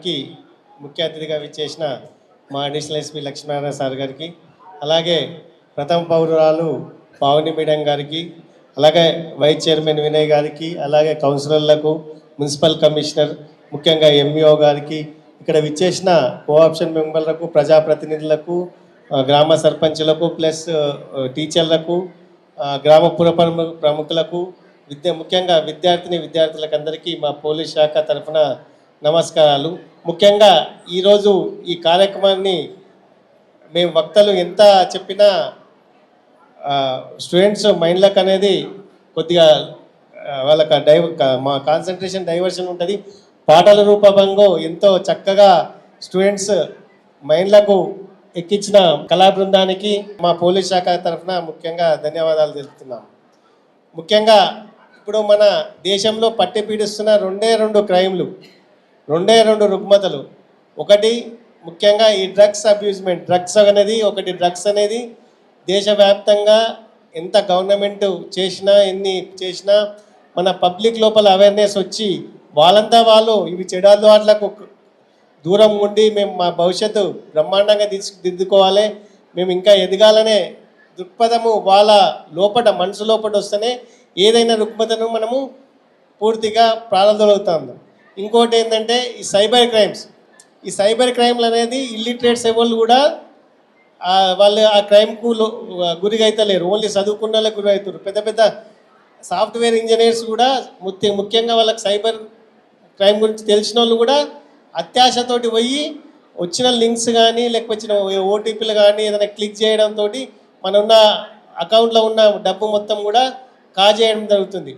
కార్యక్రమానికి ముఖ్య అతిథిగా విచ్చేసిన మా అడిషనల్ ఎస్పీ లక్ష్మీనారాయణ సార్ గారికి, అలాగే ప్రథమ పౌరురాలు పావని మేడం గారికి, అలాగే వైస్ చైర్మన్ వినయ్ గారికి, అలాగే కౌన్సిలర్లకు, మున్సిపల్ కమిషనర్, ముఖ్యంగా ఎంఈఓ గారికి, ఇక్కడ విచ్చేసిన కోఆప్షన్ మెంబర్లకు, ప్రజాప్రతినిధులకు, గ్రామ సర్పంచులకు, ప్లస్ టీచర్లకు, గ్రామ ప్రముఖులకు, ముఖ్యంగా విద్యార్థులకు అందరికీ మా పోలీస్ శాఖ తరఫున నమస్కారాలు. ముఖ్యంగా ఈరోజు ఈ కార్యక్రమాన్ని మేము వక్తలు ఎంత చెప్పినా స్టూడెంట్స్ మైండ్లకు అనేది కొద్దిగా వాళ్ళకి మా కాన్సన్ట్రేషన్ డైవర్షన్ ఉంటుంది. పాటల రూపంలో ఎంతో చక్కగా స్టూడెంట్స్ మైండ్లకు ఎక్కించిన కళా బృందానికి మా పోలీస్ శాఖ తరఫున ముఖ్యంగా ధన్యవాదాలు తెలుపుతున్నాం. ముఖ్యంగా ఇప్పుడు మన దేశంలో పట్టి పీడిస్తున్న రెండు రుగ్మతలు. ఒకటి ముఖ్యంగా ఈ డ్రగ్స్ అబ్యూజ్మెంట్, డ్రగ్స్ అనేది దేశవ్యాప్తంగా ఎంత గవర్నమెంట్ ఎన్ని చేసినా మన పబ్లిక్ లోపల అవేర్నెస్ వచ్చి వాళ్ళంతా వాళ్ళు ఇవి చెడు అలవాట్లకు దూరం ఉండి మేము మా భవిష్యత్తు బ్రహ్మాండంగా దిద్దుకోవాలి, మేము ఇంకా ఎదగాలనే దృక్పథము వాళ్ళ మనసు లోపల వస్తేనే ఏదైనా రుగ్మతను మనము పూర్తిగా ప్రారంభమవుతాం. ఇంకోటి ఏంటంటే ఈ సైబర్ క్రైమ్లు అనేది ఇల్లిటరేట్స్ ఎవరు కూడా వాళ్ళు ఆ క్రైమ్కు గురిగా అయితే లేరు, ఓన్లీ చదువుకున్న వాళ్ళకి గురి అవుతారు. పెద్ద సాఫ్ట్వేర్ ఇంజనీర్స్ కూడా ముఖ్యంగా వాళ్ళకి సైబర్ క్రైమ్ గురించి తెలిసిన వాళ్ళు కూడా అత్యాశతోటి పోయి వచ్చిన లింక్స్ కానీ లేకపోతే ఓటీపీలు కానీ ఏదైనా క్లిక్ చేయడంతో మన ఉన్న అకౌంట్లో ఉన్న డబ్బు మొత్తం కూడా కాజేయడం జరుగుతుంది.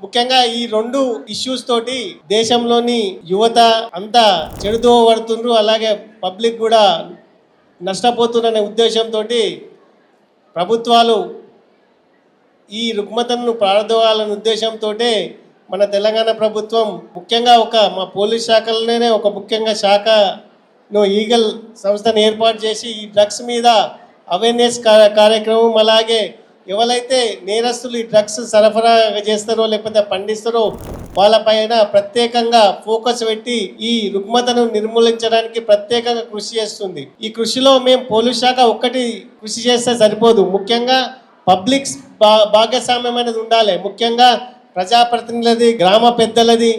ముఖ్యంగా ఈ రెండు ఇష్యూస్ తోటి దేశంలోని యువత అంతా చెడుతో పడుతుండ్రు, అలాగే పబ్లిక్ కూడా నష్టపోతున్న ఉద్దేశంతో ప్రభుత్వాలు ఈ రుగ్మతను ప్రారంభాలనే ఉద్దేశంతో మన తెలంగాణ ప్రభుత్వం ముఖ్యంగా మా పోలీస్ శాఖలోనే ఒక ముఖ్యంగా శాఖను ఈగల్ సంస్థను ఏర్పాటు చేసి ఈ డ్రగ్స్ మీద అవేర్నెస్ కార్యక్రమం, అలాగే ఎవరైతే నేరస్తులు ఈ డ్రగ్స్ సరఫరా చేస్తారో లేకపోతే పండిస్తారో వాళ్ళపైన ప్రత్యేకంగా ఫోకస్ పెట్టి ఈ రుగ్మతను నిర్మూలించడానికి ప్రత్యేకంగా కృషి చేస్తుంది. ఈ కృషిలో మేము పోలీస్ శాఖ ఒక్కటి కృషి చేస్తే సరిపోదు, ముఖ్యంగా పబ్లిక్ భాగస్వామ్యం అనేది ఉండాలి. ముఖ్యంగా ప్రజాప్రతినిధులది, గ్రామ పెద్దలది,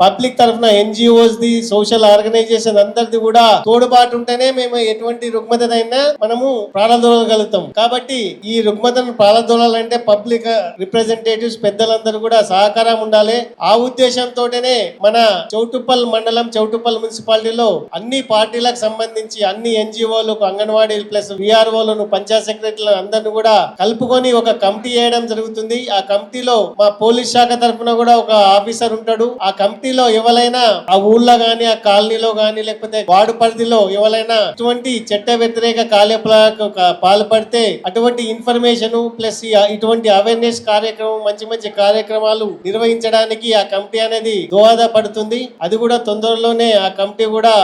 పబ్లిక్ తరఫున ఎన్జిఓస్ది, సోషల్ ఆర్గనైజేషన్ అందరిది కూడా తోడుబాటు ఉంటేనే మేము ఎటువంటి రుగ్మతనైనా మనము ప్రారంభగలుగుతాం. కాబట్టి ఈ రుగ్మతను ప్రారంభాలంటే పబ్లిక్ రిప్రజెంటేటివ్స్ పెద్దలందరూ కూడా సహకారం ఉండాలి. ఆ ఉద్దేశంతోనే మన చౌటుప్పల్ మండలం, చౌటుప్పల్ మున్సిపాలిటీలో అన్ని పార్టీలకు సంబంధించి అన్ని ఎన్జిఓలు, అంగన్వాడీ ప్లస్ విఆర్ఓలను, పంచాయత్ సెక్రటరీలను అందరిని కూడా కలుపుకొని ఒక కమిటీ వేయడం జరుగుతుంది. ఆ కమిటీలో మా పోలీస్ శాఖ తరఫున కూడా ఒక ఆఫీసర్ ఉంటాడు. ఆ కమిటీలో ఎవరైనా ఆ ఊళ్ళో గానీ, ఆ కాలనీలో గానీ, లేకపోతే వార్డు పరిధిలో ఎవరైనా ఇటువంటి చట్ట వ్యతిరేక కార్యకలాపాలకు పాల్పడితే అటువంటి ఇన్ఫర్మేషన్ ప్లస్ ఇటువంటి అవేర్నెస్ కార్యక్రమం, మంచి కార్యక్రమాలు నిర్వహించడానికి ఆ కమిటీ అనేది దోహదపడుతుంది. అది కూడా తొందరలోనే ఆ కమిటీ కూడా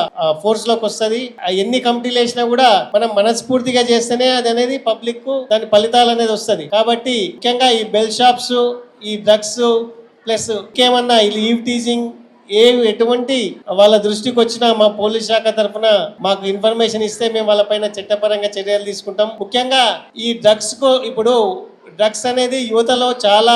ఫోర్స్ లోకి వస్తుంది. ఎన్ని కమిటీలు వేసినా కూడా మనం మనస్ఫూర్తిగా చేస్తేనే అది అనేది పబ్లిక్ కు దాని ఫలితాలు అనేది వస్తుంది. కాబట్టి ముఖ్యంగా ఈ బెల్ షాప్స్, ఈ డ్రగ్స్ ప్లస్ ఇంకేమన్నా లీవ్ టీజింగ్ ఎటువంటి వాళ్ళ దృష్టికి వచ్చినా మా పోలీస్ శాఖ తరఫున మాకు ఇన్ఫర్మేషన్ ఇస్తే మేము వాళ్ళపైన చట్టపరంగా చర్యలు తీసుకుంటాం. ముఖ్యంగా ఈ ఇప్పుడు డ్రగ్స్ అనేది యువతలో చాలా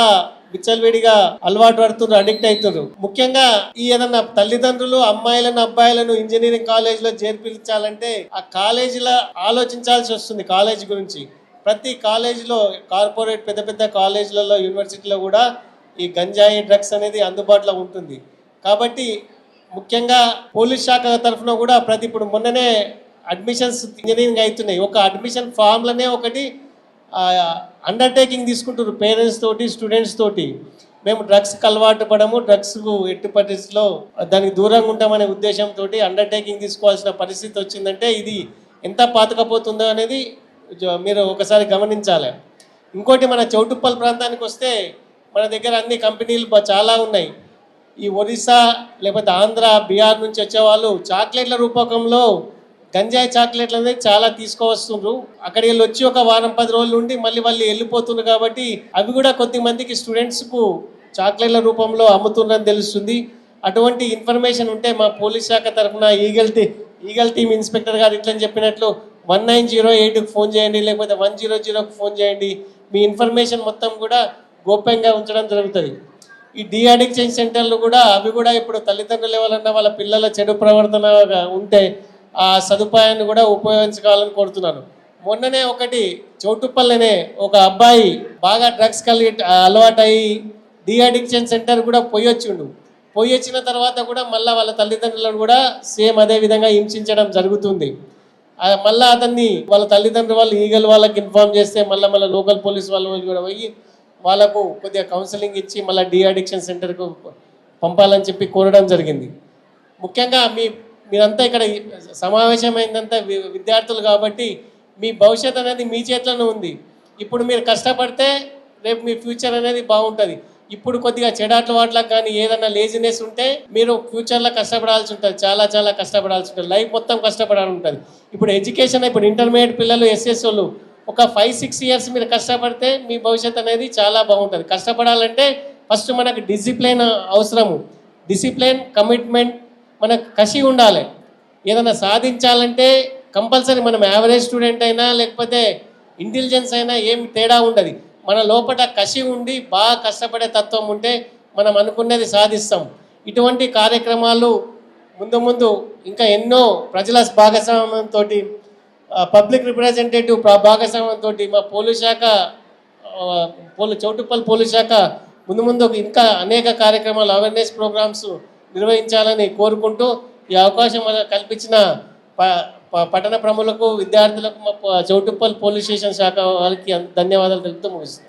విచ్చలవిడిగా అలవాటు పడుతున్నారు, అడిక్ట్ అవుతున్నారు. ముఖ్యంగా ఈ ఏదన్నా తల్లిదండ్రులు అమ్మాయిలను అబ్బాయిలను ఇంజనీరింగ్ కాలేజ్ లో చేర్పించాలంటే ఆ కాలేజీలో ఆలోచించాల్సి వస్తుంది. కాలేజ్ గురించి ప్రతి కాలేజీలో, కార్పొరేట్ పెద్ద కాలేజీలలో, యూనివర్సిటీలో కూడా ఈ గంజాయి డ్రగ్స్ అనేది అందుబాటులో ఉంటుంది. కాబట్టి ముఖ్యంగా పోలీస్ శాఖ తరఫున కూడా ఇప్పుడు మొన్ననే అడ్మిషన్స్ ఇంజనీరింగ్ అవుతున్నాయి. ఒక అడ్మిషన్ ఫామ్లనే ఒకటి అండర్టేకింగ్ తీసుకుంటారు పేరెంట్స్ తోటి, స్టూడెంట్స్ తోటి. మేము డ్రగ్స్కి అలవాటు పడము, డ్రగ్స్కు ఎట్టి పరిస్థితుల్లో దానికి దూరంగా ఉంటామనే ఉద్దేశంతో అండర్టేకింగ్ తీసుకోవాల్సిన పరిస్థితి వచ్చిందంటే ఇది ఎంత పాతకపోతుందో అనేది మీరు ఒకసారి గమనించాలి. ఇంకోటి మన చౌటుప్పల్ ప్రాంతానికి వస్తే మన దగ్గర అన్ని కంపెనీలు చాలా ఉన్నాయి. ఈ ఒరిస్సా లేకపోతే ఆంధ్ర, బీహార్ నుంచి వచ్చేవాళ్ళు చాక్లెట్ల రూపకంలో గంజాయి చాక్లెట్లు అనేది చాలా తీసుకువస్తుండ్రు. అక్కడికి వెళ్ళి వచ్చి ఒక వారం 10 రోజులు ఉండి మళ్ళీ వాళ్ళు వెళ్ళిపోతున్నారు. కాబట్టి అవి కూడా కొద్ది మందికి స్టూడెంట్స్కు చాక్లెట్ల రూపంలో అమ్ముతున్నారని తెలుస్తుంది. అటువంటి ఇన్ఫర్మేషన్ ఉంటే మా పోలీస్ శాఖ తరఫున ఈగల్ టీమ్ ఇన్స్పెక్టర్ గారు ఇట్లని చెప్పినట్లు 1908కి ఫోన్ చేయండి, లేకపోతే 100కి ఫోన్ చేయండి. మీ ఇన్ఫర్మేషన్ మొత్తం కూడా గోప్యంగా ఉంచడం జరుగుతుంది. ఈ డీ అడిక్షన్ సెంటర్లు కూడా అవి కూడా ఇప్పుడు తల్లిదండ్రులు ఎవరన్నా వాళ్ళ పిల్లల చెడు ప్రవర్తన ఉంటే ఆ సదుపాయాన్ని కూడా ఉపయోగించుకోవాలని కోరుతున్నాను. మొన్ననే ఒకటి చౌటుప్పల్లనే ఒక అబ్బాయి బాగా డ్రగ్స్ అలవాటయ్యి డీ అడిక్షన్ సెంటర్ కూడా పోయి వచ్చిన తర్వాత కూడా మళ్ళీ వాళ్ళ తల్లిదండ్రులను కూడా సేమ్ అదే విధంగా హింసించడం జరుగుతుంది. మళ్ళీ అతన్ని వాళ్ళ తల్లిదండ్రులు వాళ్ళు ఈగల్ వాళ్ళకి ఇన్ఫార్మ్ చేస్తే మళ్ళీ లోకల్ పోలీస్ వాళ్ళు కూడా పోయి వాళ్ళకు కొద్దిగా కౌన్సిలింగ్ ఇచ్చి మళ్ళీ డీ అడిక్షన్ సెంటర్కు పంపాలని చెప్పి కోరడం జరిగింది. ముఖ్యంగా మీరంతా ఇక్కడ సమావేశమైందంతా విద్యార్థులు కాబట్టి మీ భవిష్యత్ అనేది మీ చేతిలోనే ఉంది. ఇప్పుడు మీరు కష్టపడితే రేపు మీ ఫ్యూచర్ అనేది బాగుంటుంది. ఇప్పుడు కొద్దిగా చెడాట్ల వాట్లకు కానీ ఏదైనా లేజినెస్ ఉంటే మీరు ఫ్యూచర్లో కష్టపడాల్సి ఉంటుంది, చాలా చాలా కష్టపడాల్సి ఉంటుంది, లైఫ్ మొత్తం కష్టపడాలి ఉంటుంది. ఇప్పుడు ఎడ్యుకేషన్ ఇప్పుడు ఇంటర్మీడియట్ పిల్లలు ఎస్ఎస్ వాళ్ళు ఒక 5-6 ఇయర్స్ మీరు కష్టపడితే మీ భవిష్యత్ అనేది చాలా బాగుంటుంది. కష్టపడాలంటే ఫస్ట్ మనకు డిసిప్లిన్ అవసరము. డిసిప్లిన్, కమిట్మెంట్, మనకు కసి ఉండాలి. ఏదైనా సాధించాలంటే కంపల్సరీ మనం యావరేజ్ స్టూడెంట్ అయినా లేకపోతే ఇంటెలిజెన్స్ అయినా ఏం తేడా ఉండదు. మన లోపల కసి ఉండి బాగా కష్టపడే తత్వం ఉంటే మనం అనుకున్నది సాధిస్తాం. ఇటువంటి కార్యక్రమాలు ముందు ఇంకా ఎన్నో ప్రజల భాగస్వామ్యంతో, పబ్లిక్ రిప్రజెంటేటివ్ భాగస్వామ్యంతో మా పోలీస్ శాఖ చౌటుప్పల్ పోలీస్ శాఖ ముందు ఇంకా అనేక కార్యక్రమాలు, అవేర్నెస్ ప్రోగ్రామ్స్ నిర్వహించాలని కోరుకుంటూ ఈ అవకాశం కల్పించిన పట్టణ ప్రముఖులకు, విద్యార్థులకు, చౌటుప్పల్ పోలీస్ స్టేషన్ శాఖ వాళ్ళకి ధన్యవాదాలు తెలుపుతూ ముగిస్తున్నాను.